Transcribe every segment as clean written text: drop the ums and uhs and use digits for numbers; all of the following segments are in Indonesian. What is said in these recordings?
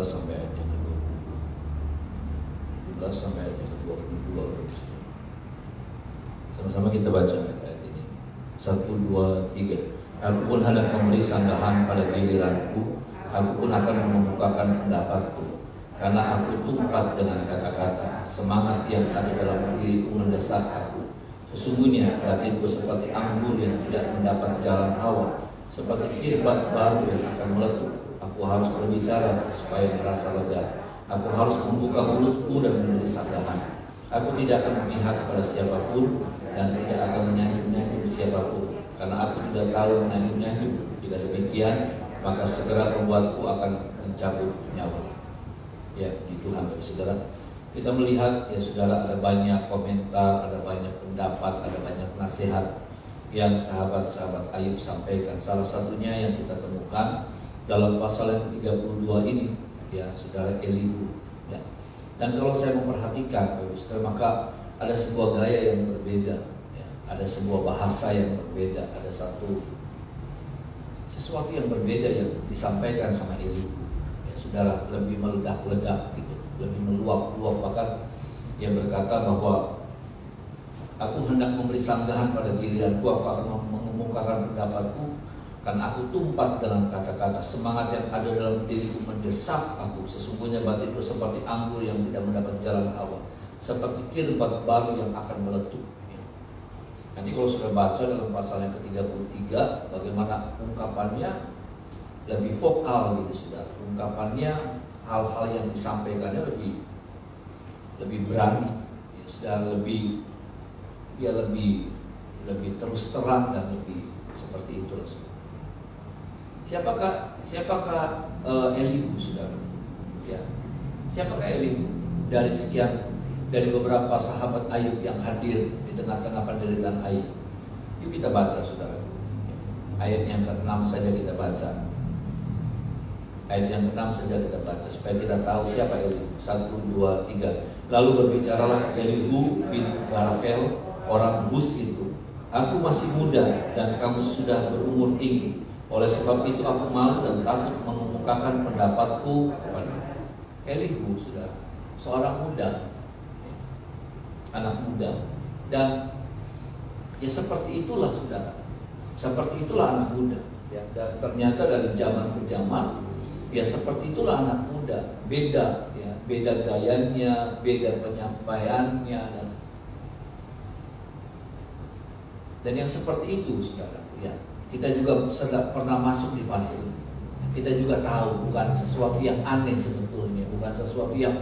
sampai ayat yang ke-20. 17 sampai ayat yang ke-22. Sama-sama kita baca ayat ini. 1, 2, 3. Aku pun hendak memberi sanggahan pada giliranku, aku pun akan membukakan pendapatku. Karena aku tumpat dengan kata-kata, semangat yang ada dalam diriku mendesak aku. Sesungguhnya batinku seperti anggur yang tidak mendapat jalan awal, seperti kirbat baru yang akan meletup. Aku harus berbicara supaya merasa lega. Aku harus membuka mulutku dan memberi sanggahan. Aku tidak akan memihak kepada siapapun dan tidak akan menyanjung-nyanjung siapapun, karena aku tidak tahu menyanjung-nyanjung. Jika demikian, maka segera pembuatku akan mencabut nyawa. Ya, di Tuhan, saudara. Kita melihat, ya saudara, ada banyak komentar, ada banyak pendapat, ada banyak nasihat yang sahabat-sahabat Ayub sampaikan. Salah satunya yang kita temukan dalam pasal yang ke-32 ini, ya saudara, Elihu. Ya. Dan kalau saya memperhatikan, saudara, maka ada sebuah gaya yang berbeda, ya. Ada sebuah bahasa yang berbeda, ada sesuatu yang berbeda yang disampaikan sama Elihu. Saudara, lebih meledak-ledak gitu, lebih meluap-luap. Bahkan ia berkata bahwa aku hendak memberi sanggahan pada giliranku, aku akan mengemukakan pendapatku, karena aku tumpat dengan kata-kata, semangat yang ada dalam diriku mendesak aku. Sesungguhnya batinku seperti anggur yang tidak mendapat jalan awal, seperti kirbat baru yang akan meletup. Nanti kalau sudah baca dalam pasal yang ke-33, bagaimana ungkapannya lebih vokal gitu, saudara. Ungkapannya, hal-hal yang disampaikannya lebih berani, ya, saudara, lebih terus terang dan lebih seperti itu, saudara. Siapakah Elihu, saudara? Ya, siapakah Elihu? Dari beberapa sahabat Ayub yang hadir di tengah-tengah penderitaan Ayub. Yuk kita baca, saudara. Ayat yang ke-6 saja kita baca. Ayat yang ke-6 saja kita baca supaya kita tahu siapa Elihu. 1, 2, 3. Lalu berbicaralah Elihu bin Barafel, orang Bus itu. Aku masih muda dan kamu sudah berumur tinggi. Oleh sebab itu aku malu dan takut mengemukakan pendapatku kepada Elihu, saudara. Seorang muda, anak muda. Dan ya seperti itulah, saudara. Seperti itulah anak muda. Ya, dan ternyata dari zaman ke zaman, ya seperti itulah anak muda. Beda, ya, beda gayanya, beda penyampaiannya, dan yang seperti itu, saudara. Ya, kita juga sudah pernah masuk di fase ini. Kita juga tahu bukan sesuatu yang aneh sebetulnya, bukan sesuatu yang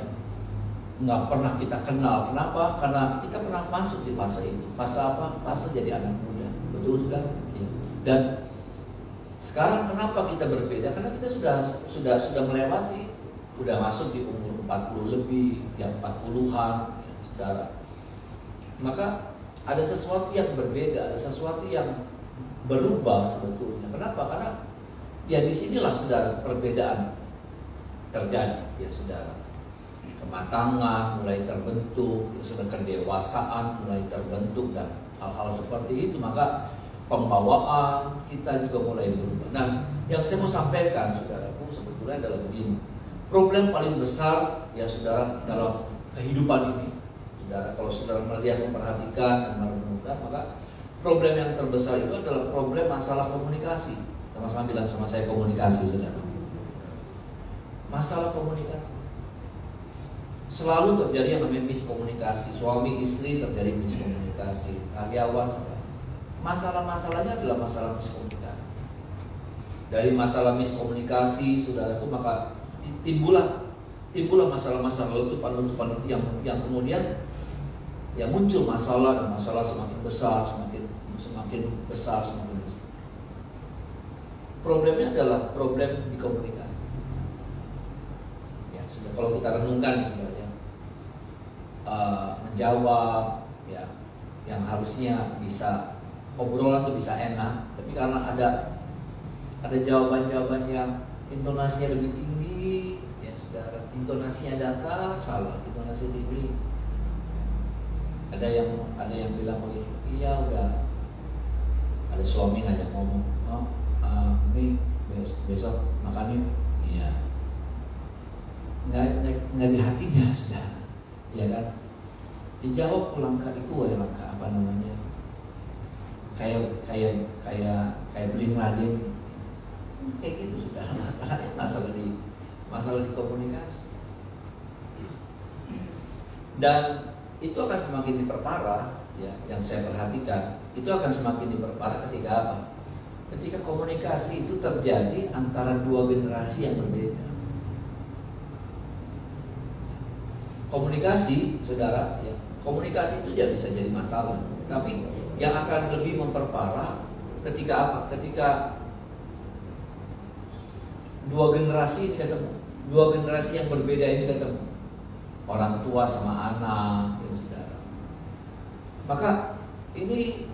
nggak pernah kita kenal. Kenapa? Karena kita pernah masuk di fase itu. Fase apa? Fase jadi anak muda. Betul, saudara? Ya. Dan sekarang kenapa kita berbeda? Karena kita sudah melewati, sudah masuk di umur 40 lebih, yang 40-an, ya, saudara. Maka ada sesuatu yang berbeda, ada sesuatu yang berubah sebetulnya. Kenapa? Karena ya disinilah, saudara, perbedaan terjadi, ya saudara. Kematangan mulai terbentuk, kedewasaan mulai terbentuk, dan hal-hal seperti itu. Maka pembawaan kita juga mulai berubah. Nah, yang saya mau sampaikan, saudaraku, sebetulnya adalah begini. Problem paling besar, ya saudara, dalam kehidupan ini, saudara, kalau saudara melihat, memperhatikan dan merenungkan, maka problem yang terbesar itu adalah problem masalah komunikasi. Sama-sama bilang sama saya, komunikasi, saudara. Masalah komunikasi. Selalu terjadi yang namanya miskomunikasi. Suami istri terjadi miskomunikasi. Karyawan, masalah-masalahnya adalah masalah miskomunikasi. Dari masalah miskomunikasi, saudaraku, maka timbullah masalah-masalah letupan yang kemudian ya muncul masalah, dan masalah semakin besar, semakin besar. Problemnya adalah problem di komunikasi. Ya, sudah, kalau kita renungkan, sebenarnya menjawab, ya, yang harusnya bisa obrolan itu bisa enak, tapi karena ada jawaban-jawaban yang intonasinya lebih tinggi, ya saudara, intonasinya datar, salah, intonasi tinggi. Ada yang bilang begini, iya udah, ada suami ngajak ngomong, ini besok makan yuk, iya. nggak di hatinya sudah, ya kan? Dijawab langkah itu ya langkah apa namanya? Kayak beli Raden, kayak gitu sudah masalah di komunikasi. Dan itu akan semakin diperparah, ya, yang saya perhatikan itu akan semakin diperparah ketika apa? Ketika komunikasi itu terjadi antara dua generasi yang berbeda. Komunikasi, saudara, ya, komunikasi itu ya bisa jadi masalah, tapi yang akan lebih memperparah ketika apa? Ketika dua generasi ini ketemu, dua generasi yang berbeda ini ketemu, orang tua sama anak, ya, saudara. Maka ini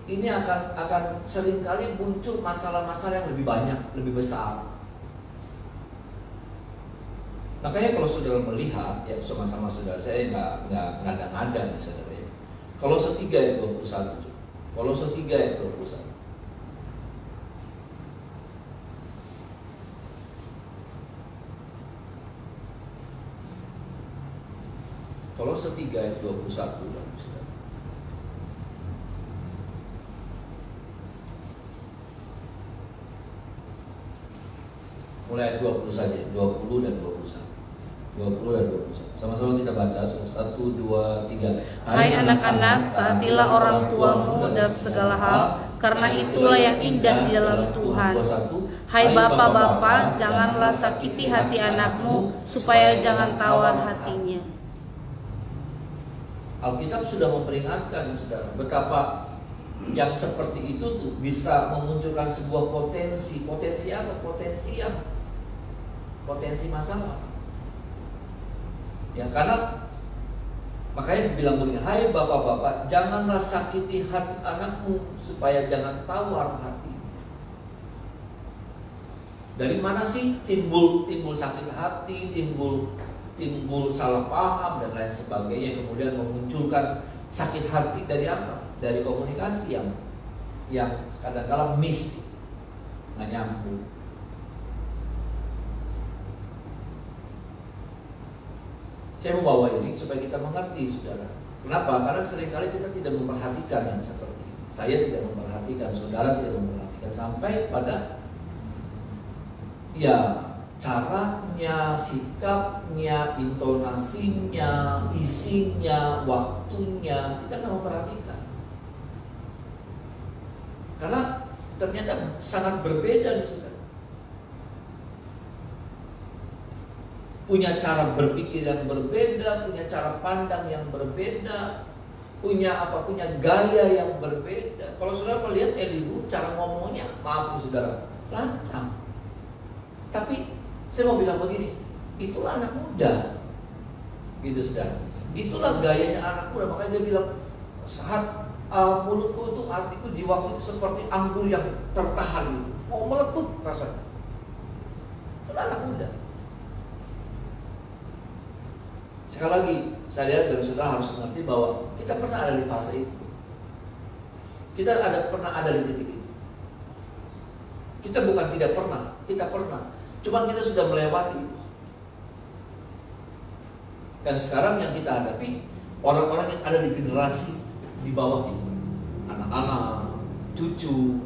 akan seringkali muncul masalah-masalah yang lebih banyak, lebih besar. Makanya kalau saudara melihat, ya sama-sama saudara, saya nggak ngada-ngada nih saudara ya. Kolose 3 ayat 21, Kolose 3 ayat 21. Kolose 3 ayat 21. Mulai ayat 20 saja, 20 dan 21. 20 dan 21. Sama-sama kita baca 1, 2, 3. Hai anak-anak, taatilah orang tuamu dalam segala hal, karena itulah yang indah di dalam Tuhan. Hai bapak-bapak, janganlah sakiti hati anakmu, supaya jangan tawar hatinya. Alkitab sudah memperingatkan, saudara, betapa yang seperti itu tuh bisa memunculkan sebuah potensi. Potensi apa? Potensi masalah. Ya, karena makanya bilang begini, hai bapak-bapak, janganlah sakiti hati anakmu, supaya jangan tawar hati. Dari mana sih timbul sakit hati, timbul salah paham dan lain sebagainya, kemudian memunculkan sakit hati dari apa? Dari komunikasi yang kadang-kala miss, nggak nyambung. Saya mau bawa ini supaya kita mengerti, saudara. Kenapa? Karena seringkali kita tidak memperhatikan yang seperti ini. Saya tidak memperhatikan, saudara tidak memperhatikan, sampai pada ya caranya, sikapnya, intonasinya, isinya, waktunya, kita nggak memperhatikan. Karena ternyata sangat berbeda nih, saudara. Punya cara berpikir yang berbeda, punya cara pandang yang berbeda, punya gaya yang berbeda. Kalau saudara melihat Elihu, cara ngomongnya, maaf saudara, lancang. Tapi saya mau bilang begini, itulah anak muda, gitu saudara. Itulah gayanya anak muda. Makanya dia bilang, saat mulutku itu, hatiku, jiwaku itu seperti anggur yang tertahan, mau meletup rasanya. Itulah anak muda. Sekali lagi, saya dan saudara harus mengerti bahwa kita pernah ada di fase itu. Kita pernah ada di titik itu. Kita bukan tidak pernah, kita pernah. Cuma kita sudah melewati. Dan sekarang yang kita hadapi orang-orang yang ada di generasi di bawah itu, anak-anak, cucu.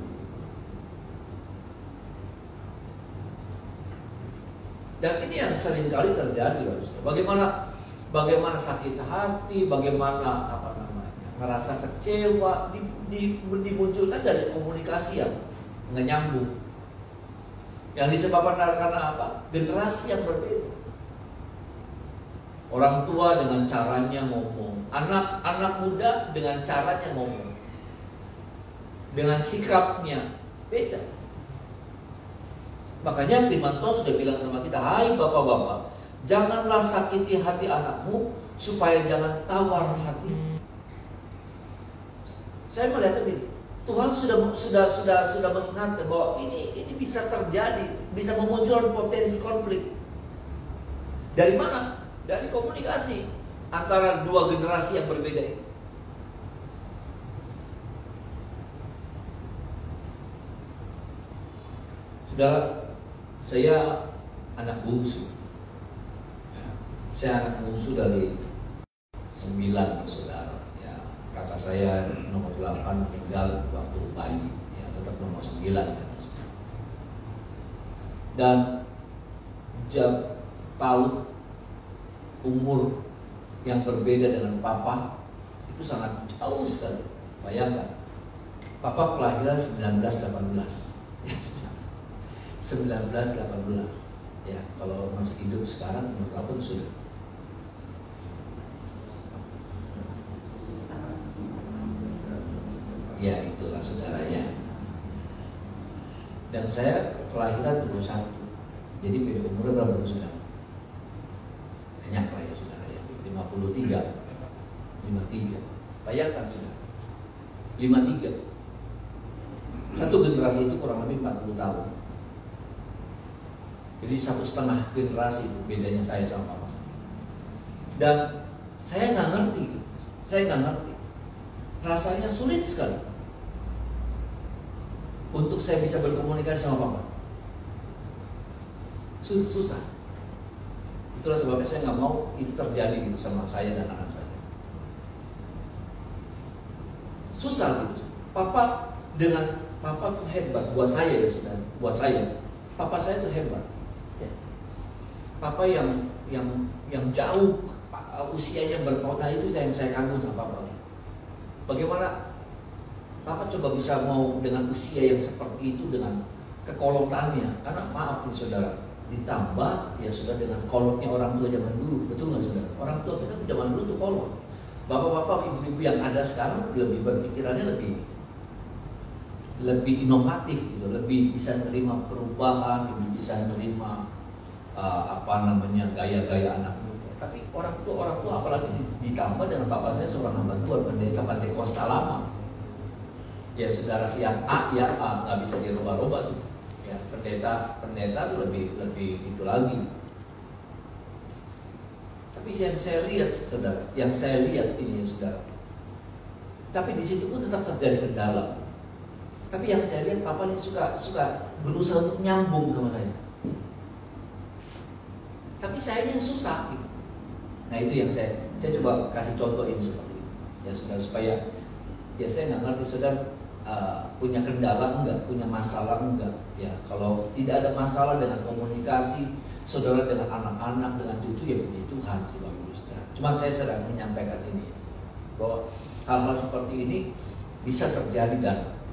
Dan ini yang seringkali terjadi, bagaimana sakit hati, bagaimana ngerasa kecewa, dimunculkan dari komunikasi yang nggak nyambung. Yang disebabkan karena apa? Generasi yang berbeda. Orang tua dengan caranya ngomong, anak muda dengan caranya ngomong, dengan sikapnya beda. Makanya firman Tuhan sudah bilang sama kita, hai bapak-bapak, janganlah sakiti hati anakmu, supaya jangan tawar hati. Saya melihatnya begini, Tuhan sudah mengingatkan bahwa ini bisa terjadi, bisa memunculkan potensi konflik. Dari mana? Dari komunikasi antara dua generasi yang berbeda ini. Saudara, saya anak bungsu. Saya anak bungsu dari 9 bersaudara. Ya, kakak saya nomor 8 meninggal waktu bayi. Ya, tetap nomor 9. Dan paut umur yang berbeda dengan papa itu sangat jauh sekali. Bayangkan, papa kelahiran 1918. 1918. Ya, kalau masih hidup sekarang umur berapa tuh sudah? Ya, itulah saudaranya. Dan saya kelahiran 21. Jadi beda umurnya berapa tuh saudara? Banyak lah ya saudara ya. 53. 53. Bayangkan saudara. 53. Satu generasi itu kurang lebih 40 tahun. Jadi 1,5 generasi itu bedanya saya sama papa saya. Dan saya nggak ngerti. Rasanya sulit sekali untuk saya bisa berkomunikasi sama papa. Susah. Itulah sebabnya saya nggak mau itu terjadi gitu sama saya dan anak saya. Susah gitu. Papa tuh hebat buat saya ya saudara. Buat saya, papa saya tuh hebat. Ya. Papa yang jauh usianya berpautan itu saya kagum sama papa. Bagaimana papa coba bisa mau dengan usia yang seperti itu dengan kekolotannya? Karena maaf nih saudara, ditambah ya sudah dengan kolotnya orang tua zaman dulu, betul nggak saudara? Orang tua kita tuh zaman dulu tuh kolot. Bapak-bapak, ibu-ibu yang ada sekarang lebih berpikirannya lebih inovatif gitu, lebih bisa menerima perubahan, lebih bisa menerima gaya-gaya anak muda. Tapi orang tua apalagi ditambah dengan bapak saya seorang hamba Tuhan, pendeta Pantekosta lama. Ya saudara, yang A ya A, nggak bisa dirubah-rubah tuh. Ya, pendeta tuh lebih itu lagi. Tapi yang saya lihat saudara, ini saudara. Tapi di situ pun tetap terjadi kendala. Tapi yang saya lihat papa ini suka berusaha untuk nyambung sama saya. Tapi saya yang susah gitu. Nah itu yang saya coba kasih contoh ini seperti ini. Ya saudara, supaya ya saya nggak ngerti saudara punya kendala enggak, punya masalah enggak. Ya kalau tidak ada masalah dengan komunikasi saudara dengan anak-anak, dengan cucu, ya puji Tuhan sih Bapak Ibu Saudara. Cuma saya sedang menyampaikan ini bahwa hal-hal seperti ini bisa terjadi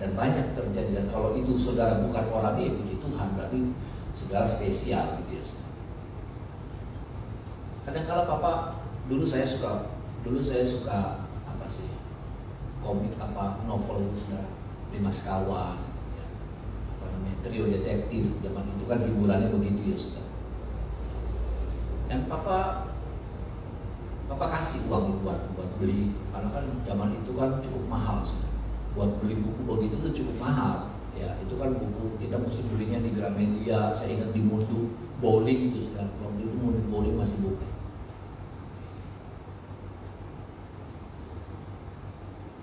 dan banyak terjadi, dan kalau itu saudara bukan orangnya, ya puji Tuhan, berarti saudara spesial gitu ya. Kadang-kala papa dulu saya suka apa sih, komik novel itu saudara, 5 Sekawan ya, trio detektif. Zaman itu kan hiburannya begitu ya saudara. Dan papa kasih uang buat beli, karena kan zaman itu kan cukup mahal saudara. Buat beli buku begitu tuh cukup mahal ya. Itu kan buku kita mesti belinya di Gramedia. Saya ingat di Mundo Bowling itu sudah, waktu itu Mundo Bowling masih buka.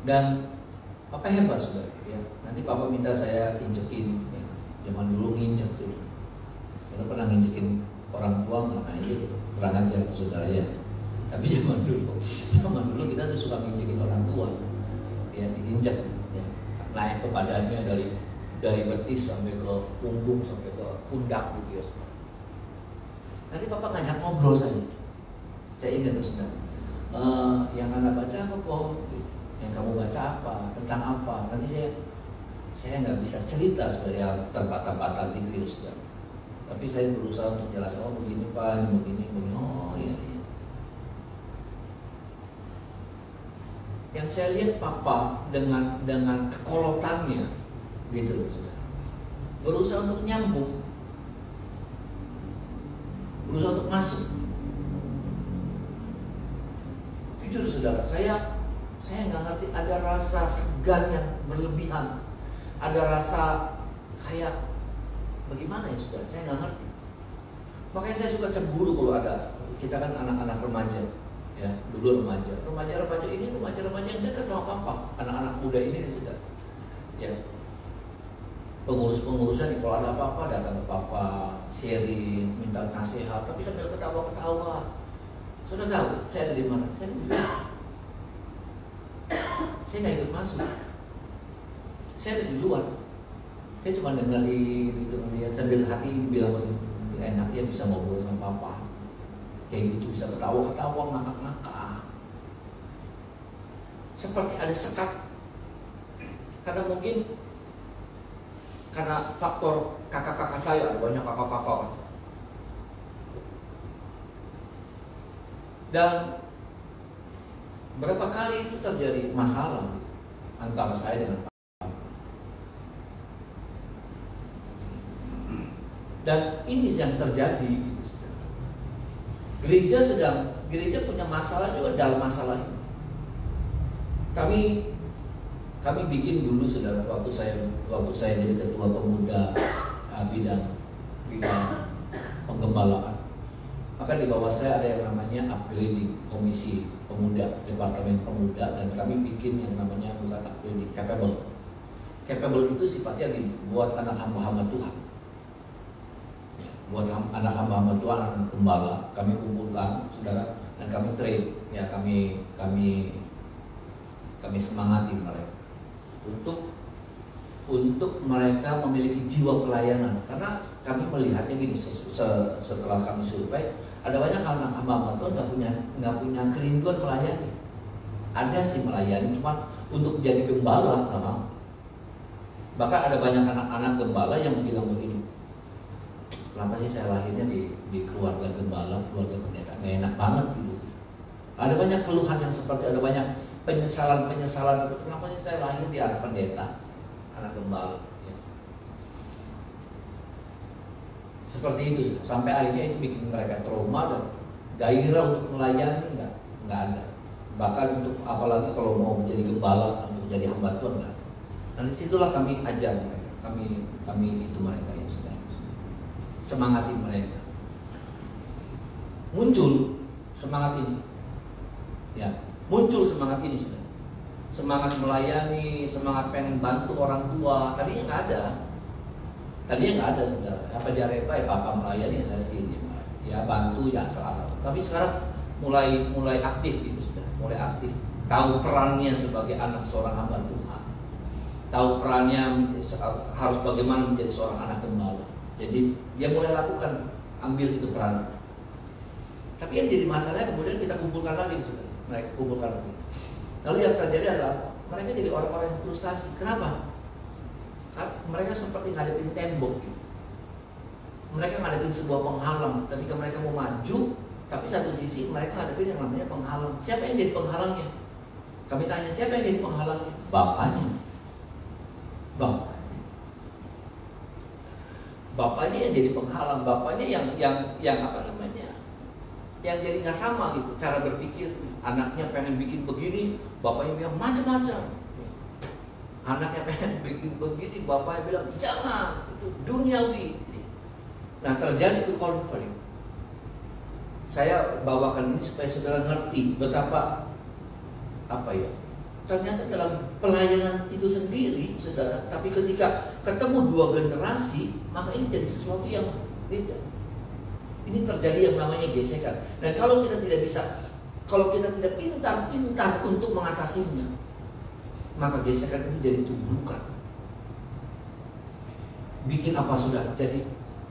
Dan papa hebat saudara ya. Nanti papa minta saya injekin ya. Zaman dulu nginjek tuh. Saya pernah nginjekin orang tua nggak? Nah itu kurang ajar saudara ya. Tapi zaman dulu kita tuh suka nginjekin orang tua ya, diinjek ya. Naik ke badannya dari betis sampai ke punggung sampai ke pundak gitu ya. Nanti papa ngajak ngobrol saya ingat tuh saudara. Yang anak baca apa kok? Yang kamu baca apa? Tentang apa? Nanti saya nggak bisa cerita supaya terbata-bata gitu ya saudara. Tapi saya berusaha untuk jelaskan, oh begini pak, begini. Oh iya. Yang saya lihat papa dengan kekolotannya gitu loh saudara, berusaha untuk nyambung, berusaha untuk masuk. Jujur saudara, saya nggak ngerti, ada rasa segan yang berlebihan, ada rasa kayak bagaimana ya saudara, saya nggak ngerti. Makanya saya suka cemburu kalau ada, kita kan anak-anak remaja ya, dulu remaja ini remaja yang dekat sama papa, anak-anak muda ini sudah ya, pengurus-pengurusnya kalau ada apa-apa datang ke papa, sharing, minta nasihat, tapi sambil ketawa-ketawa Saudara tahu saya ada di mana? Saya di luar. Saya nggak ikut masuk. Saya ada di luar. Saya cuma dengerin itu, melihat sambil hati bilang begini, enaknya bisa ngobrol sama papa. Kayak gitu, bisa ketawa-ketawa, ngakak-ngakak. Seperti ada sekat. Karena mungkin karena faktor kakak-kakak saya, banyak kakak-kakak. Dan berapa kali itu terjadi masalah antara saya dengan Pak. Dan ini yang terjadi gitu. Gereja punya masalah juga dalam masalah ini. Kami bikin dulu, saudara, waktu saya jadi ketua pemuda bidang penggembalaan. Maka di bawah saya ada yang namanya upgrading komisi pemuda, departemen pemuda, dan kami bikin yang namanya bukan upgrading, capable. Capable itu sifatnya buat anak hamba-hamba Tuhan. Ya, buat anak hamba-hamba Tuhan, anak gembala, kami kumpulkan, saudara, dan kami train. Ya, kami semangati mereka untuk mereka memiliki jiwa pelayanan, karena kami melihatnya gini, setelah kami survei ada banyak anak hamba Tuhan nggak punya kerinduan melayani. Ada sih melayani, cuma untuk jadi gembala nggak mau. Bahkan ada banyak anak-anak gembala yang bilang begini, kenapa sih saya lahirnya di keluarga gembala, keluarga pendeta, nggak enak banget gitu. Ada banyak keluhan yang seperti, ada banyak penyesalan seperti, kenapa sih saya lahir di anak pendeta, anak gembala, ya. Seperti itu, sampai akhirnya itu bikin mereka trauma dan gairah untuk melayani nggak ada. Bahkan untuk apalagi kalau mau menjadi gembala, untuk jadi hamba Tuhan nggak. Dan disitulah kami ajar mereka, kami itu mereka yang sudah semangati mereka. Muncul semangat ini, ya. Muncul semangat ini sudah. Semangat melayani, semangat pengen bantu orang tua. Tadinya nggak ada. Saudara. Apa Jareba ya papa melayani, saya sih ya bantu ya asal-asal. Tapi sekarang mulai aktif gitu sudah. Mulai aktif. Tahu perannya sebagai anak seorang hamba Tuhan. Tahu perannya harus bagaimana menjadi seorang anak gembala. Jadi dia mulai lakukan, ambil itu peran. Tapi yang jadi masalahnya kemudian kita kumpulkan lagi sudah. Mereka kumpulkan lagi. Lalu yang terjadi adalah mereka jadi orang-orang yang frustasi. Kenapa? Karena mereka seperti ngadepin tembok gitu. Mereka ngadepin sebuah penghalang. Ketika mereka mau maju, tapi satu sisi mereka ngadepin yang namanya penghalang. Siapa yang jadi penghalangnya? Kami tanya, siapa yang jadi penghalangnya? Bapaknya. Bapaknya yang jadi penghalang. Bapaknya yang apa namanya? Yang jadi nggak sama gitu cara berpikir. Anaknya pengen bikin begini, bapaknya bilang macam-macam. Anaknya pengen bikin begini, bapaknya bilang jangan, itu duniawi. Nah, terjadi itu konflik. Saya bawakan ini supaya saudara ngerti betapa ternyata dalam pelayanan itu sendiri, saudara. Tapi ketika ketemu dua generasi, maka ini jadi sesuatu yang beda. Ini terjadi yang namanya gesekan. Dan kalau kita tidak pintar untuk mengatasinya, maka gesekan itu jadi tumbukan. Bikin apa sudah? Jadi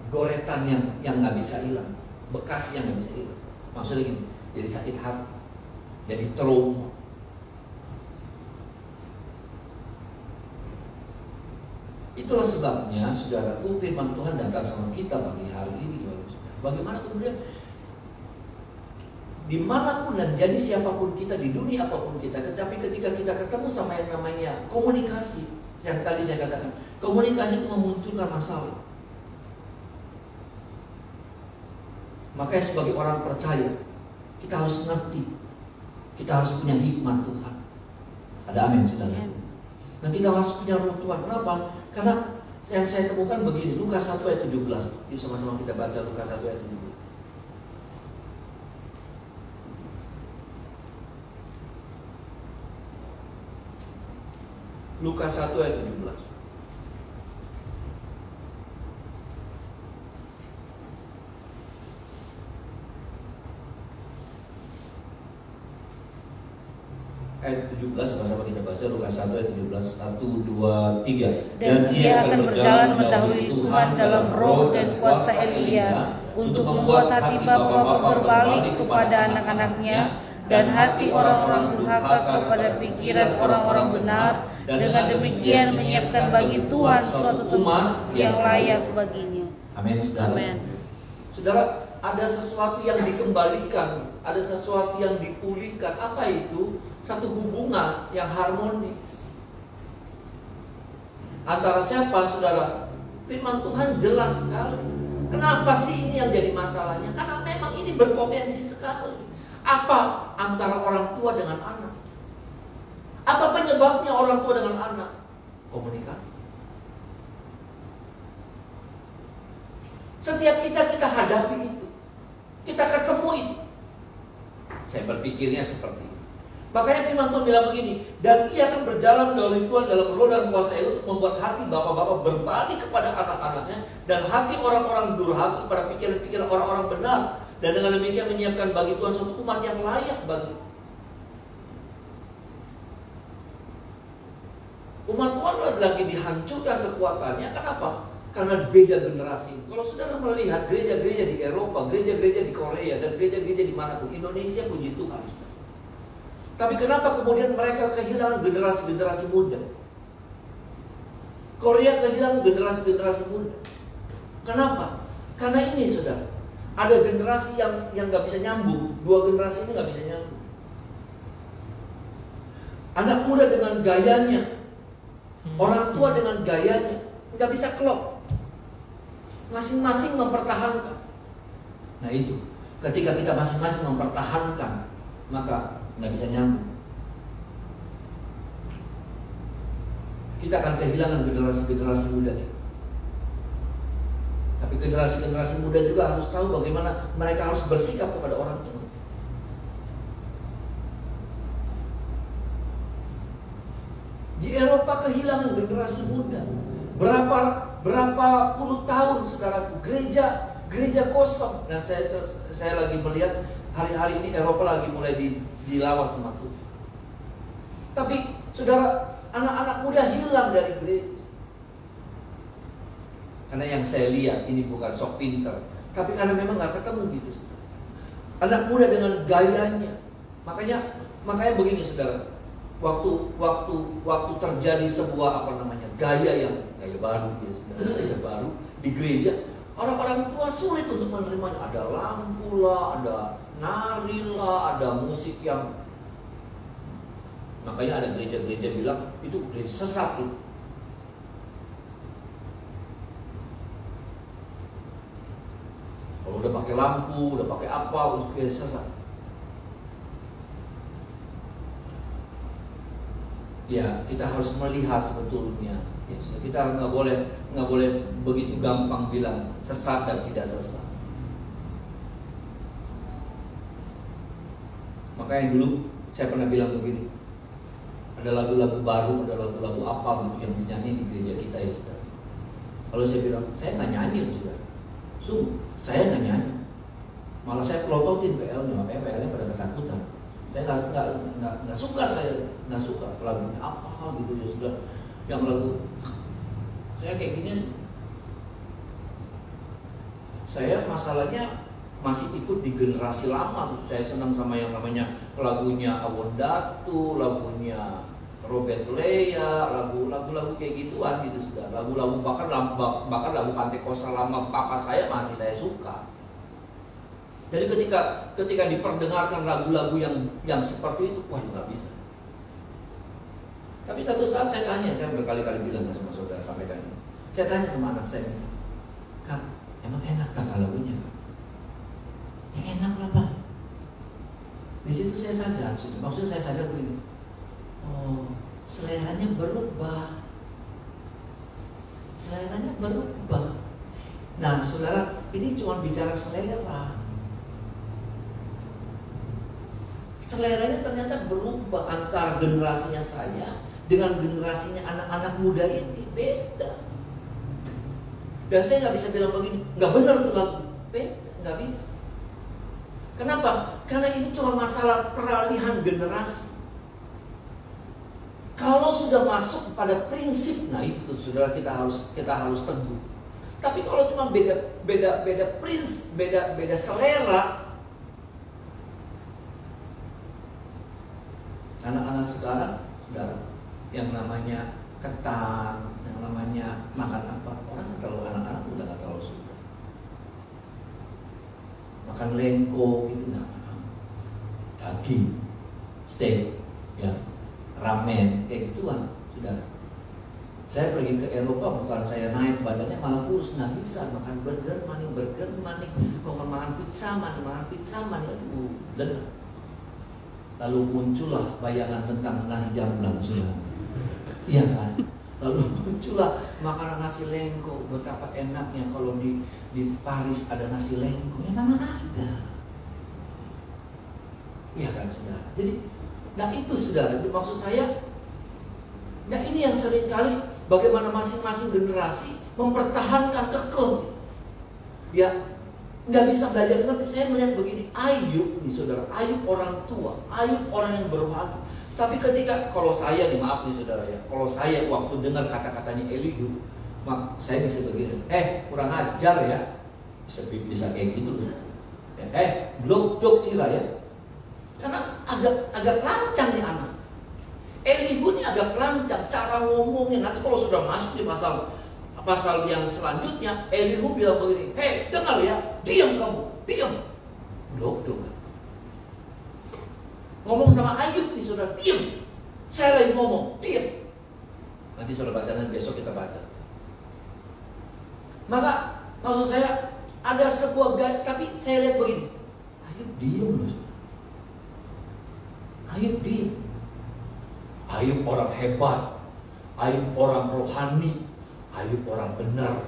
goretan yang nggak bisa hilang, bekas yang nggak bisa hilang. Maksudnya gini, jadi sakit hati, jadi trauma. Itulah sebabnya, saudaraku, firman Tuhan datang sama kita pagi hari ini. Bagaimana kemudian dimanapun dan jadi siapapun kita di dunia apapun kita, tetapi ketika kita ketemu sama yang namanya komunikasi, yang tadi saya katakan, komunikasi itu memunculkan masalah. Makanya sebagai orang percaya, kita harus ngerti, kita harus punya hikmat Tuhan. Ada amin, saudara. Dan kita harus punya roh Tuhan. Kenapa? Karena yang saya temukan begini, Lukas 1 ayat 17. Yuk sama-sama kita baca Lukas 1 ayat 17. Lukas 1 ayat 17. ayat 17, sama-sama kita baca Lukas 1 ayat 17, 1, 2, 3. Dan ia akan berjalan mendahului Tuhan dalam roh dan kuasa Elia untuk membuat hati bapa-bapa berbalik kepada anak-anaknya dan hati orang-orang durhaka kepada pikiran orang-orang benar, dengan demikian menyiapkan bagi Tuhan suatu tempat yang layak baginya. Amin. Amin. Saudara, ada sesuatu yang dikembalikan, ada sesuatu yang dipulihkan. Apa itu? Satu hubungan yang harmonis. Antara siapa, saudara? Firman Tuhan jelas sekali. Kenapa sih ini yang jadi masalahnya? Karena memang ini berpotensi sekali. Apa antara orang tua dengan anak? Apa penyebabnya orang tua dengan anak? Komunikasi. Setiap kita hadapi itu, kita ketemu itu. Saya berpikirnya seperti itu. Makanya firman Tuhan bilang begini, dan ia akan berjalan mendahului Tuhan dalam roh dan kuasa Elia untuk membuat hati bapak-bapak berbalik kepada anak-anaknya, dan hati orang-orang durhaka kepada pikiran-pikiran orang-orang benar, dan dengan demikian menyiapkan bagi Tuhan suatu umat yang layak bagi. Umat Tuhan lagi dihancurkan kekuatannya. Kenapa? Karena beda generasi. Kalau saudara melihat gereja-gereja di Eropa, gereja-gereja di Korea, dan gereja-gereja di manapun, Indonesia puji Tuhan. Tapi kenapa kemudian mereka kehilangan generasi-generasi muda? Korea kehilangan generasi-generasi muda. Kenapa? Karena ini, saudara, ada generasi yang nggak bisa nyambung. Dua generasi ini nggak bisa nyambung. Anak muda dengan gayanya, orang tua dengan gayanya, nggak bisa klop. Masing-masing mempertahankan. Nah itu, ketika kita masing-masing mempertahankan, maka nggak bisa nyambung. Kita akan kehilangan generasi-generasi muda. Tapi generasi-generasi muda juga harus tahu bagaimana mereka harus bersikap kepada orang tua. Di Eropa kehilangan generasi muda. Berapa puluh tahun, saudaraku, gereja kosong. Dan saya lagi melihat hari-hari ini Eropa lagi mulai dilawan sama Tuhan. Tapi saudara, anak-anak muda hilang dari gereja. Karena yang saya lihat ini bukan sok pinter, tapi karena memang nggak ketemu gitu. Anak muda dengan gayanya. Makanya begini, saudara. Waktu terjadi sebuah gaya baru, gaya baru di gereja, orang-orang tua sulit untuk menerimanya. Ada lampu lah, ada nari lah, ada musik yang, makanya ada gereja-gereja bilang itu gereja sesat itu. Kalau udah pakai lampu, udah pakai apa, udah gereja sesat. Ya, kita harus melihat sebetulnya. Ya, kita nggak boleh begitu gampang bilang sesat dan tidak sesat. Makanya dulu saya pernah bilang begini, ada lagu-lagu baru, ada lagu-lagu apa gitu yang dinyanyi di gereja kita ya, saudara. Kalau saya bilang, saya nggak nyanyi, saudara. Saya nggak nyanyi, malah saya pelototin PL-nya, makanya PL-nya pada ketakutan. Saya nggak suka lagunya apa gitu ya, sudah yang lagu saya kayak gini. Saya masalahnya masih ikut di generasi lama. Saya senang sama yang namanya lagunya Awon Datu, lagunya Robert Lea, lagu-lagu kayak gituan gitu, sudah lagu-lagu bahkan lagu Pantai Kosta lama papa saya masih saya suka. Jadi ketika diperdengarkan lagu-lagu yang seperti itu, wah nggak bisa. Tapi satu saat saya tanya, saya berkali-kali bilang sama saudara, sampaikan ini. Saya tanya sama anak saya, Kak, emang enak kakak lagunya? Ya enak lah Pak. Di situ saya sadar, maksudnya saya sadar begini. Oh, seleranya berubah. Seleranya berubah. Nah, saudara, ini cuma bicara selera. Seleranya ternyata berubah antara generasinya saya dengan generasinya anak-anak muda ini, beda. Dan saya nggak bisa bilang begini, nggak benar tuh lagu, beda, nggak bisa. Kenapa? Karena ini cuma masalah peralihan generasi. Kalau sudah masuk pada prinsip, nah itu saudara kita harus teguh. Tapi kalau cuma beda prinsip, beda selera, anak-anak sekarang, saudara, yang namanya ketan, yang namanya makan apa, orang nggak terlalu, anak-anak udah nggak terlalu suka. Makan lengko gitu, nah, daging, steak, ya, ramen, kayak gituan, saudara. Saya pergi ke Eropa bukan saya naik badannya malah kurus, nggak bisa makan burger maning, mau makan pizza maning, aduh, dan lalu muncullah bayangan tentang nasi jamblang, saudara. Iya kan? Lalu muncullah makanan nasi lengko, betapa enaknya kalau di Paris ada nasi lengko, ya mana ada. Iya kan, saudara? Jadi, nah itu saudara, maksud saya, nah ini yang seringkali bagaimana masing-masing generasi mempertahankan kekeh. Ya, nggak bisa belajar ngerti. Saya melihat begini, Ayub nih saudara, Ayub orang tua, Ayub orang yang berwali. Tapi ketika, kalau saya nih, maaf nih saudara ya, kalau saya waktu dengar kata-katanya Elihu, saya bisa begini, kurang ajar ya, bisa kayak gitu loh. Ya, blok sila ya, karena agak lancang nih anak. Elihu ini agak lancang cara ngomongnya. Nanti kalau sudah masuk di pasal yang selanjutnya, Elihu bilang begini, dengar ya, diam kamu, diam. Blok. Ngomong sama Ayub nih saudara, diam. Saya lagi ngomong, diam. Nanti saudara baca, nanti besok kita baca. Maka maksud saya ada sebuah tapi saya lihat begini, Ayub diam loh saudara. Ayub diam. Ayub orang hebat, Ayub orang rohani, Ayub orang benar.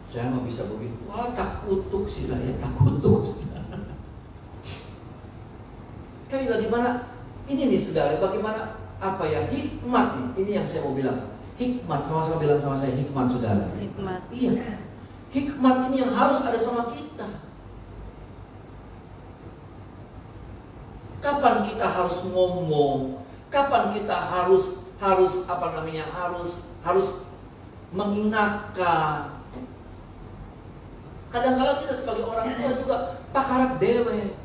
Saya nggak bisa begitu. Wah, tak kutuk sih lah ya, tak kutuk. Tapi bagaimana ini nih saudara, bagaimana apa ya, hikmat nih, ini yang saya mau bilang. Hikmat, sama-sama bilang sama saya, hikmat saudara. Hikmat. Iya, hikmat ini yang harus ada sama kita. Kapan kita harus ngomong? Kapan kita harus mengingatkan? Kadang-kadang kita sebagai orang tua juga pakarap dewe.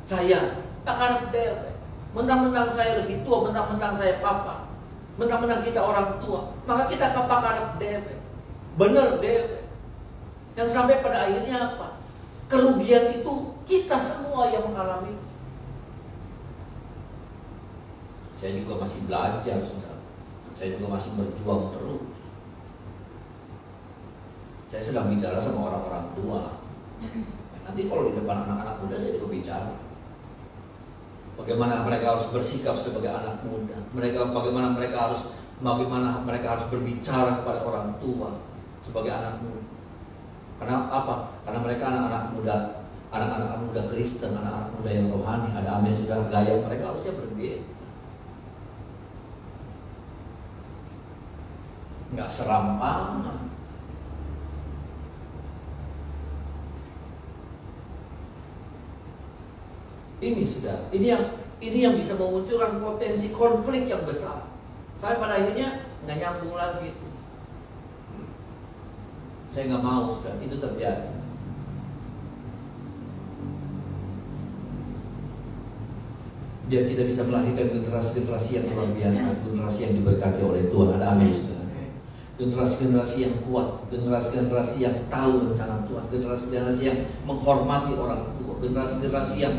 Saya pakarap dewe. Mentang-mentang saya lebih tua, mentang-mentang saya papa, mentang-mentang kita orang tua, maka kita pakarap dewe. Bener dewe. Yang sampai pada akhirnya apa? Kerugian itu kita semua yang mengalami. Saya juga masih belajar, saudara. Saya juga masih berjuang terus. Saya sedang bicara sama orang-orang tua. Nanti kalau di depan anak-anak muda saya juga bicara. Bagaimana mereka harus bersikap sebagai anak muda. Bagaimana mereka harus berbicara kepada orang tua sebagai anak muda. Karena apa? Karena mereka anak-anak muda Kristen, anak-anak muda yang rohani. Ada amin sudah, gaya mereka harusnya berbeda. Nggak serampangan. Ini sudah, ini yang bisa memunculkan potensi konflik yang besar. Saya pada akhirnya nggak nyambung lagi. Saya nggak mau sudah itu terjadi. Biar kita bisa melahirkan generasi-generasi yang luar biasa, generasi yang diberkati oleh Tuhan. Ada amin sudah. Generasi-generasi yang kuat, generasi-generasi yang tahu rencana Tuhan, generasi-generasi yang menghormati orang tua, generasi-generasi yang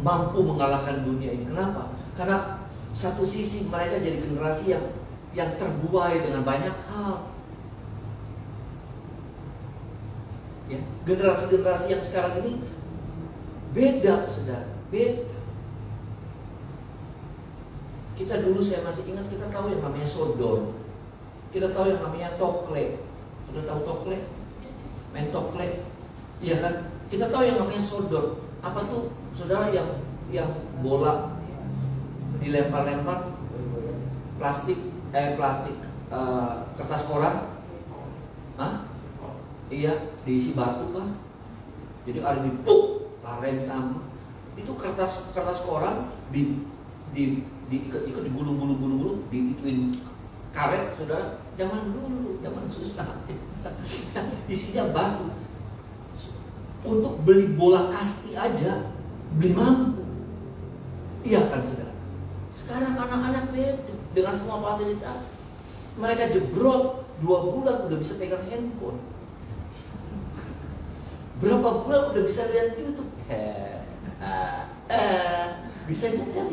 mampu mengalahkan dunia ini. Kenapa? Karena satu sisi mereka jadi generasi yang terbuai dengan banyak hal. Ya, generasi-generasi yang sekarang ini beda, saudara, beda. Kita dulu, saya masih ingat, kita tahu yang namanya sodor. Kita tahu yang namanya tokle. Sudah tahu tokle? Main tokle? Iya kan? Kita tahu yang namanya sodor. Apa tuh, saudara, yang bola dilempar-lempar plastik kertas koran? Iya, diisi batu kan? Jadi ada dipuk, laren tamu. Itu kertas koran diikat-ikat, digulung-gulung, diituin karet, saudara. Zaman dulu, zaman susah. Isinya batu. Untuk beli bola kasti aja beli mampu. Iya kan, saudara? Sekarang anak-anak beda dengan semua fasilitas. Mereka jebrot 2 bulan udah bisa pegang handphone. Berapa bulan udah bisa lihat YouTube. Bisa nyetel.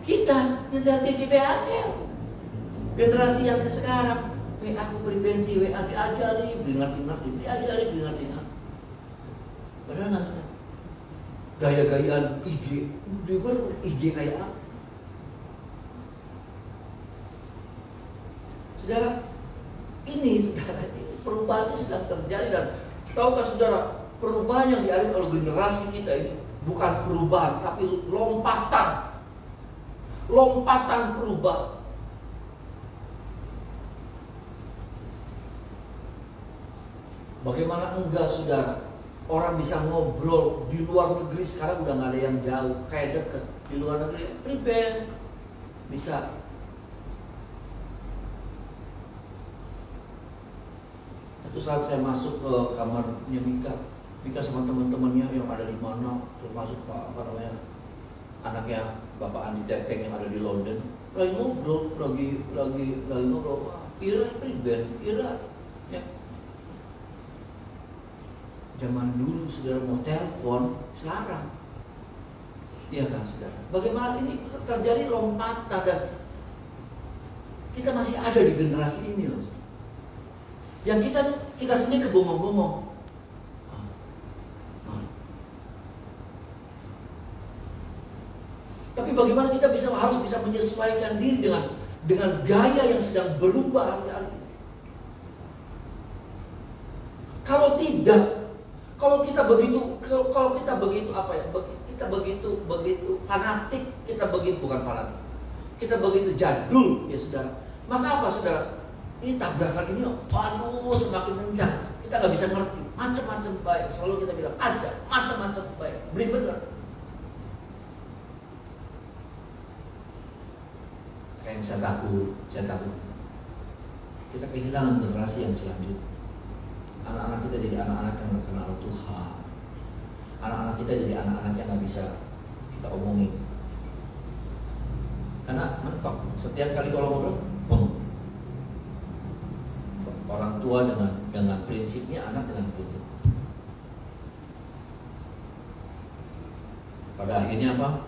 Kita nyetel TV PHL. Generasi yang sekarang, aku frekuensi WA diajari, beli ngerti, diajari, beli ngerti. Padahal nggak sudah. Gaya-gayaan IG, IG kayak apa? Saudara, ini perubahan ini sedang terjadi, dan tahukah saudara, perubahan yang dialami oleh generasi kita ini bukan perubahan, tapi lompatan perubahan. Bagaimana enggak, saudara? Orang bisa ngobrol di luar negeri sekarang udah nggak ada yang jauh, kayak deket. Di luar negeri, prepare bisa. Satu saat saya masuk ke kamarnya Mika sama teman-temannya yang ada di mana, termasuk anaknya Bapak Andi Teteng yang ada di London, lagi ngobrol, lagi ngobrol. Ira prepare, ya. Zaman dulu saudara mau telepon sekarang, iya kan saudara? Bagaimana ini terjadi lompatan, dan kita masih ada di generasi ini loh. Yang kita sendiri kebongong-bongong. Tapi bagaimana kita harus bisa menyesuaikan diri dengan gaya yang sedang berubah hari-hari. Kalau tidak, kalau kita begitu fanatik, kita begitu jadul, ya saudara. Maka apa, saudara? Ini tabrakan ini, waduh, semakin kencang. Kita nggak bisa ngerti, macam-macam baik. Selalu kita bilang aja, macam-macam baik. Beli benar. Kayak saya takut. Kita kehilangan generasi yang selanjutnya. Anak-anak kita jadi anak-anak yang kenal Tuhan. Anak-anak kita jadi anak-anak yang nggak bisa kita omongin. Karena mentok. Setiap kali kalau ngobrol, orang tua dengan prinsipnya, anak dengan prinsip. Pada akhirnya apa?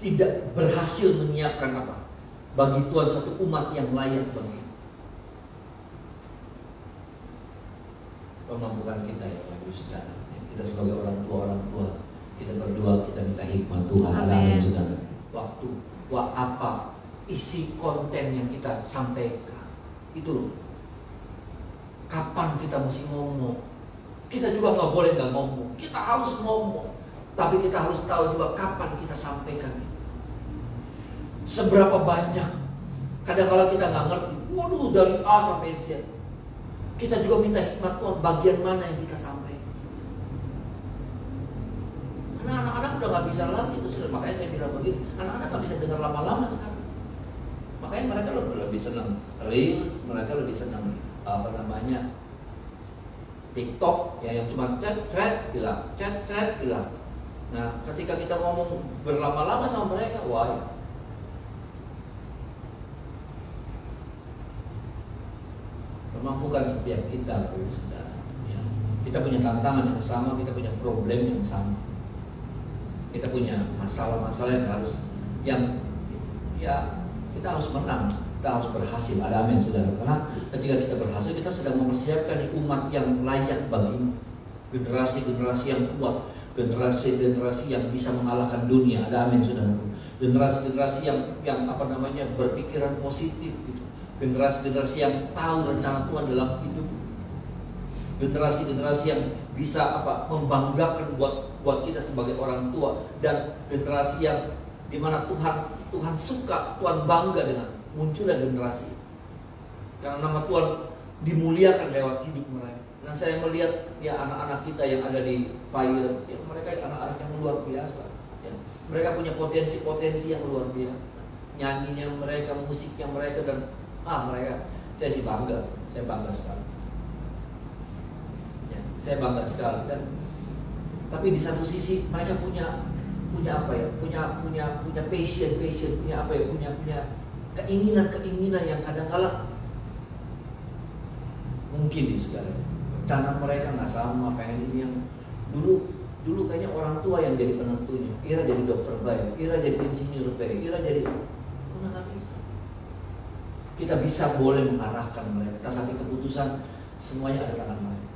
Tidak berhasil menyiapkan apa? Bagi Tuhan suatu umat yang layak bagi. Memampukan kita ya Bapak Ibu Saudara. Kita sebagai orang tua, kita berdua, kita minta hikmat Tuhan. Amin, saudara. Apa isi konten yang kita sampaikan itu loh. Kapan kita mesti ngomong? Kita juga nggak boleh nggak ngomong. Kita harus ngomong, tapi kita harus tahu juga kapan kita sampaikan. Seberapa banyak? Kadang-kadang kita nggak ngerti. Waduh, dari A sampai Z. Kita juga minta hikmat Tuhan, bagian mana yang kita sampaikan. Karena anak-anak udah gak bisa lagi itu sudah. Makanya saya bilang begini, anak-anak gak bisa dengar lama-lama sekarang. Makanya mereka lebih senang Reels, mereka lebih senang TikTok ya, yang cuma chat bilang. Nah, ketika kita ngomong berlama-lama sama mereka, wah ya. Memampukan setiap kita, saudara. Ya. Kita punya tantangan yang sama, kita punya problem yang sama. Kita punya masalah-masalah yang kita harus menang, kita harus berhasil. Ada amin, saudara. Karena ketika kita berhasil, kita sedang mempersiapkan umat yang layak bagi generasi-generasi yang kuat, generasi-generasi yang bisa mengalahkan dunia. Ada amin, saudara. Generasi-generasi yang berpikiran positif gitu. Generasi-generasi yang tahu rencana Tuhan dalam hidup. Generasi-generasi yang bisa membanggakan buat kita sebagai orang tua, dan generasi yang dimana Tuhan suka, Tuhan bangga dengan munculnya generasi. Karena nama Tuhan dimuliakan lewat hidup mereka. Nah, saya melihat ya anak-anak kita yang ada di Fire, ya, mereka anak-anak yang luar biasa. Ya. Mereka punya potensi-potensi yang luar biasa. Nyanyinya mereka, musiknya mereka, dan mereka, saya sih bangga, saya bangga sekali. Ya, saya bangga sekali. Dan tapi di satu sisi mereka punya apa ya? Punya passion, punya apa ya? Punya keinginan yang kadang-kala mungkin nih sekarang rencana mereka nggak sama, pengen ini yang dulu kayaknya orang tua yang jadi penentunya. Ira jadi dokter baik, Ira jadi insinyur baik, Ira jadi nggak bisa. Kita bisa boleh mengarahkan mereka, tapi keputusan semuanya ada tangan mereka.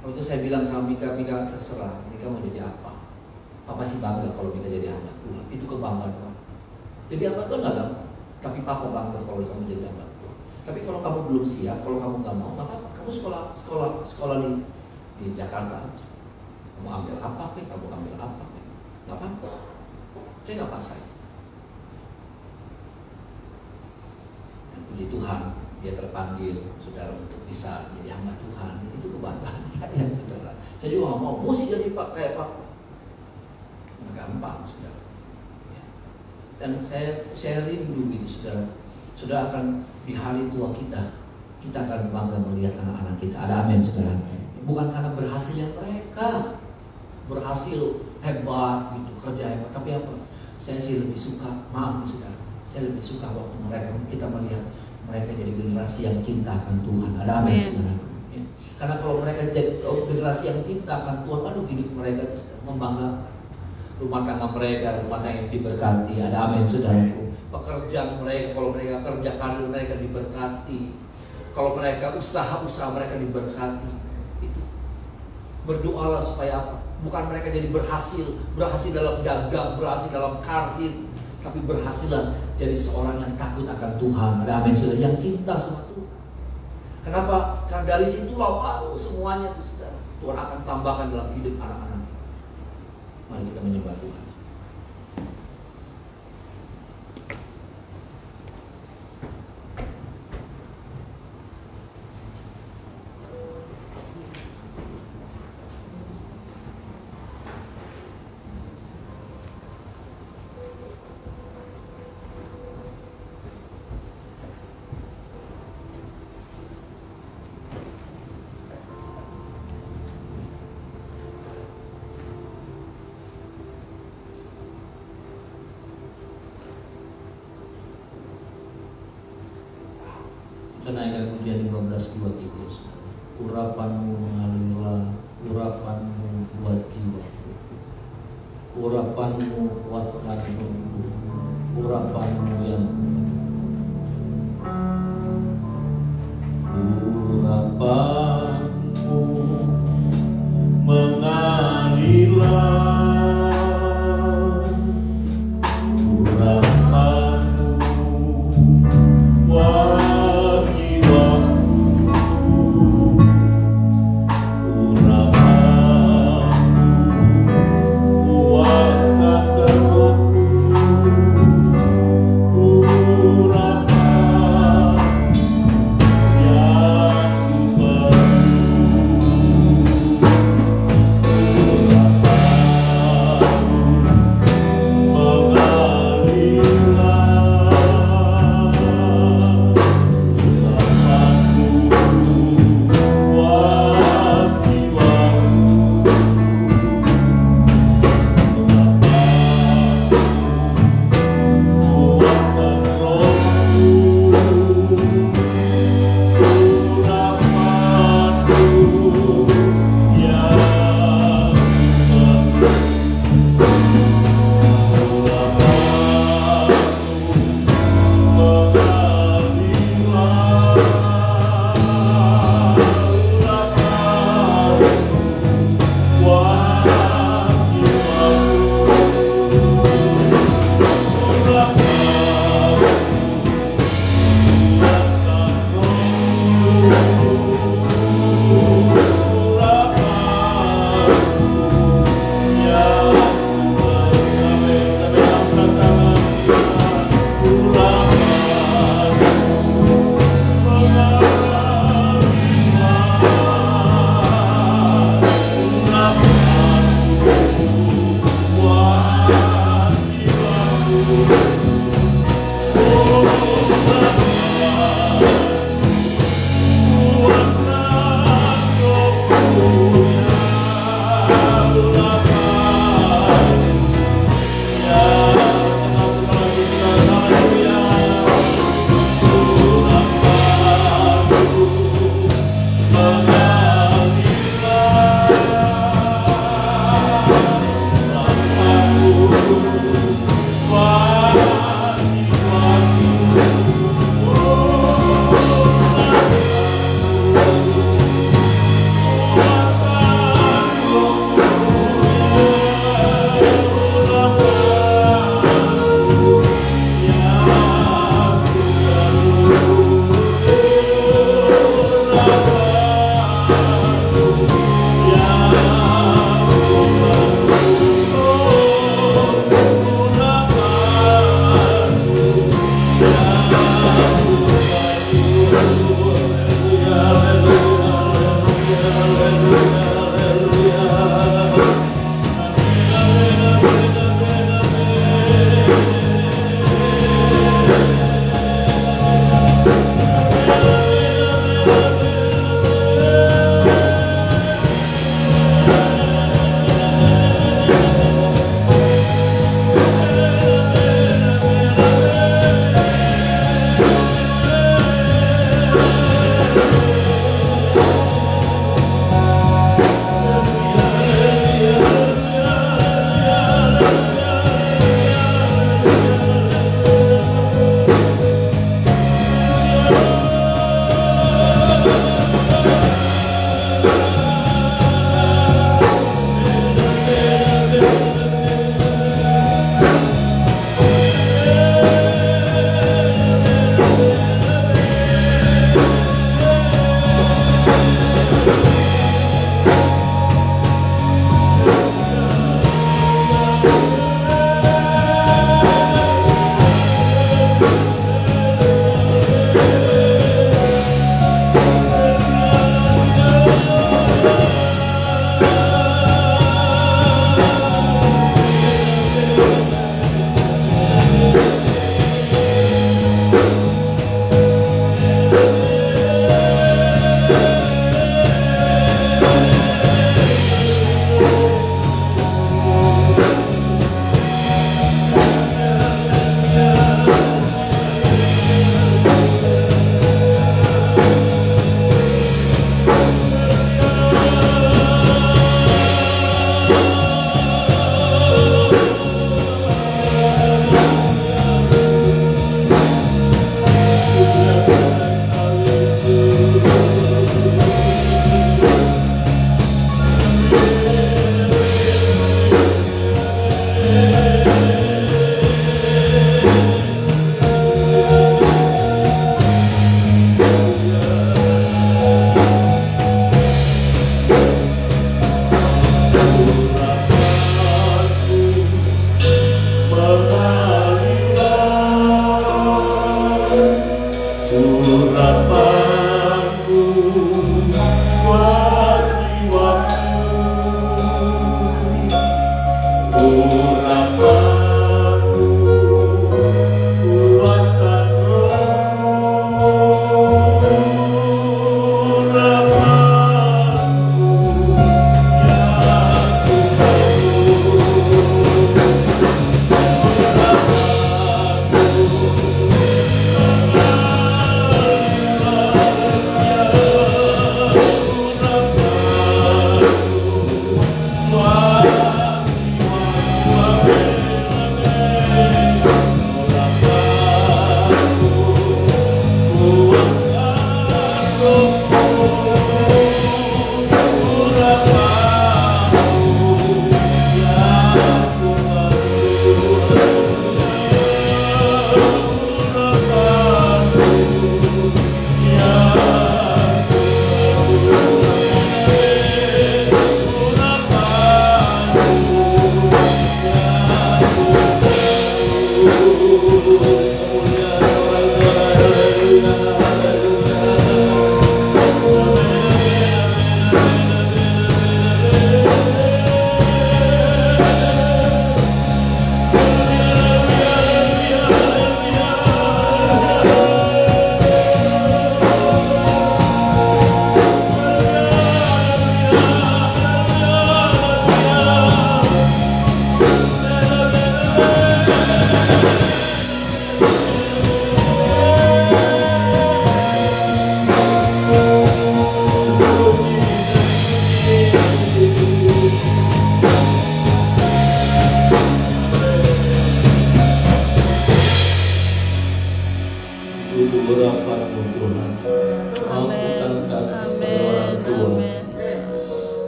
Waktu saya bilang sama Mika terserah, Mika mau jadi apa? Papa sih bangga kalau Mika jadi hamba Tuhan. Itu kebanggaan Pak. Jadi hamba Tuhan nggak gampang, tapi Papa bangga kalau kamu jadi hamba Tuhan. Tapi kalau kamu belum siap, kalau kamu nggak mau, nggak apa-apa. Kamu sekolah di Jakarta aja. Kamu ambil apa kek? Kamu ambil apa kek? Nggak apa-apa. Saya nggak paksa. Puji Tuhan, dia terpanggil saudara untuk bisa jadi hamba Tuhan. Itu kebanggaan saya, saudara. Saya juga nggak mau mesti jadi kayak Pak. Nggak gampang, saudara. Ya. Dan saya rindu gitu, saudara. Saudara akan di hari tua kita akan bangga melihat anak-anak kita. Ada amin, saudara. Bukan karena berhasilnya mereka, berhasil hebat gitu, kerja hebat, tapi apa? Saya sih lebih suka, maaf saudara, saya lebih suka waktu kita melihat mereka jadi generasi yang cinta akan Tuhan. Ada amin, saudara. Ya. Karena kalau mereka jadi generasi yang cinta akan Tuhan, aduh hidup mereka membanggakan. Rumah tangga mereka, rumah tangga yang diberkati. Ada amin, saudaraku. Pekerjaan mereka, kalau mereka kerja, karir mereka diberkati. Kalau mereka usaha mereka diberkati. Itu berdoalah supaya apa? Bukan mereka jadi berhasil dalam dagang, berhasil dalam karir, tapi berhasillah jadi seorang yang takut akan Tuhan. Ada amin, saudara, yang cinta sama Tuhan. Kenapa? Karena dari situlah semuanya itu, saudara, Tuhan akan tambahkan dalam hidup anak-anak. Mari kita menyembah Tuhan. Kenaikan pujian 15:2 itu, urapanmu mengalirlah, urapanmu buat jiwa, urapanmu kuatkan tubuh, urapanmu yang urapanmu mengalirlah. Ooh.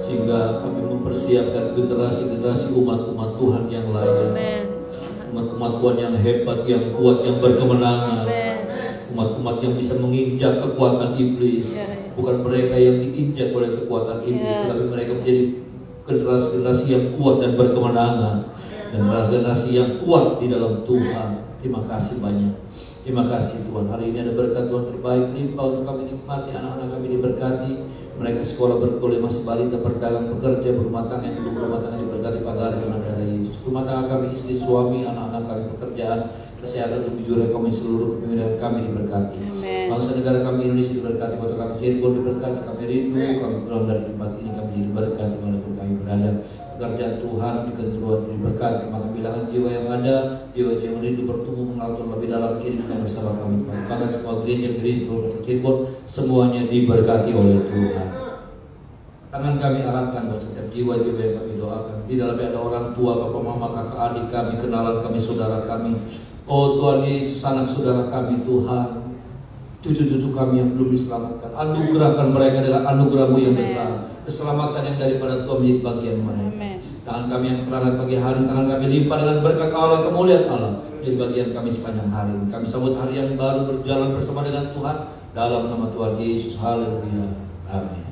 Sehingga kami mempersiapkan generasi-generasi umat-umat Tuhan yang lain, umat-umat Tuhan yang hebat, yang kuat, yang berkemenangan, umat-umat yang bisa menginjak kekuatan iblis. Bukan mereka yang diinjak oleh kekuatan iblis, tapi mereka menjadi generasi-generasi yang kuat dan berkemenangan, dan generasi yang kuat di dalam Tuhan. Terima kasih banyak. Terima kasih Tuhan. Hari ini ada berkat Tuhan terbaik limpah untuk kami nikmati. Anak-anak kami diberkati. Mereka sekolah, berkuliah, masih balita, berdagang, bekerja, berumah tangga, yang belum berumah tangga diberkati pada hari dari Yesus. Rumah tangga kami, istri, suami, anak-anak kami, pekerjaan, kesehatan, untuk jujur kami, seluruh kepemimpinan kami diberkati. Bangsa negara kami Indonesia diberkati, kota kami Cirebon diberkati, kami rindu, kami pulang dari tempat ini, kami diberkati dimanapun kami berada. Pekerjaan Tuhan diketuruan diberkati, maka bilangan jiwa yang ada, jiwa-jiwa yang rindu bertumbuh mengenal Tuhan lebih dalam, kirimkan bersama kami. Pada semua gereja-gereja kota Cirebon semuanya diberkati oleh Tuhan. Tangan kami arahkan buat setiap jiwa-jiwa yang kami doakan. Di dalamnya ada orang tua, bapak, mama, kakak, adik kami, kenalan kami, saudara kami. Oh Tuhan Yesus, anak saudara kami Tuhan, cucu-cucu kami yang belum diselamatkan, anugerahkan mereka dengan anugerah-Mu yang besar. Keselamatan yang daripada Tuhan menjadi bagian mereka. Tangan kami yang terangkat pagi hari, tangan kami limpah dengan berkat Allah, kemuliaan Allah menjadi bagian kami sepanjang hari. Kami sambut hari yang baru, berjalan bersama dengan Tuhan dalam nama Tuhan Yesus. Haleluya. Amin.